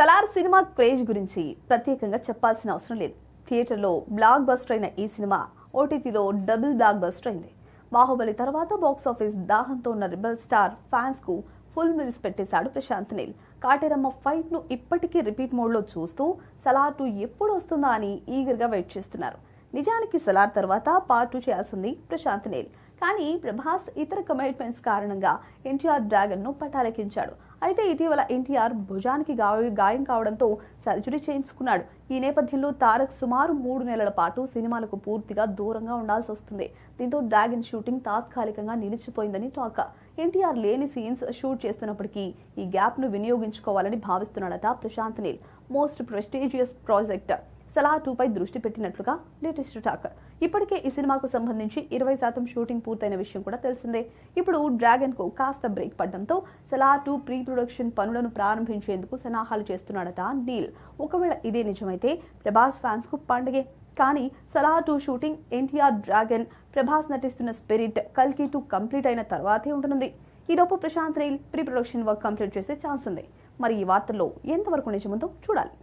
Salaar cinema craze గురించి ప్రత్యేకంగా చెప్పాల్సిన అవసరం లేదు. థియేటర్లో బ్లాక్ బస్టర్ అయిన ఈ సినిమా ఓటీటీలో డబుల్ బ్లాక్ బస్టర్ అయింది. బాహుబలి తర్వాత బాక్సాఫీస్ దాహంతో ఉన్న రెబల్ స్టార్ ఫ్యాన్స్ కు ఫుల్ మిల్స్ పెట్టేశాడు ప్రశాంత్ నీల్. కాటేరమ్మ ఫైట్ ను ఇప్పటికీ రిపీట్ మోడ్ లో చూస్తూ సలార్ 2 ఎప్పుడు వస్తుందా అని ఈగర్ గా వెయిట్ చేస్తున్నారు. నిజానికి సలార్ తర్వాత పార్ట్ 2 చేయాల్సింది ప్రశాంత్ నీల్. కానీ ప్రభాస్ ఇతర కమిట్మెంట్స్ కారణంగా ఎన్టీఆర్ డ్రాగన్ ను పటాలెక్కించాడు. అయితే ఇటీవల ఎన్టీఆర్ భుజానికి గాయం కావడంతో సర్జరీ చేయించుకున్నాడు. ఈ నేపథ్యంలో తారక్ సుమారు 3 నెలల పాటు సినిమాలకు పూర్తిగా దూరంగా ఉండాల్సి వస్తుంది. దీంతో డ్రాగన్ షూటింగ్ తాత్కాలికంగా నిలిచిపోయిందని టాక్. ఎన్టీఆర్ లేని సీన్స్ షూట్ చేస్తున్నప్పటికీ ఈ గ్యాప్ ను వినియోగించుకోవాలని భావిస్తున్నాడట Prashanth Neel. Most prestigious project Salaar 2 పై దృష్టి పెట్టినట్లుగా లేటెస్ట్ టాక్. ఇప్పటికే ఈ సినిమాకు సంబంధించి 20% షూటింగ్ పూర్తయిన విషయం కూడా తెలిసిందే. ఇప్పుడు డ్రాగన్ కు కాస్త బ్రేక్ పడడంతో సలార్ 2 ప్రీ ప్రొడక్షన్ పనులను ప్రారంభించేందుకు సన్నాహాలు చేస్తున్నాడట నీల్. ఒకవేళ ఇదే నిజమైతే ప్రభాస్ ఫ్యాన్స్ కు పండుగే. కానీ సలార్ 2 షూటింగ్, ఎన్టీఆర్ డ్రాగన్, ప్రభాస్ నటిస్తున్న స్పిరిట్, కల్కి 2 కంప్లీట్ అయిన తర్వాతే ఉంటుంది. ఈలోపు Prashanth Neel pre production work complete చేసే ఛాన్స్ ఉంది. మరి ఈ వార్తల్లో ఎంతవరకు నిజముందో చూడాలి.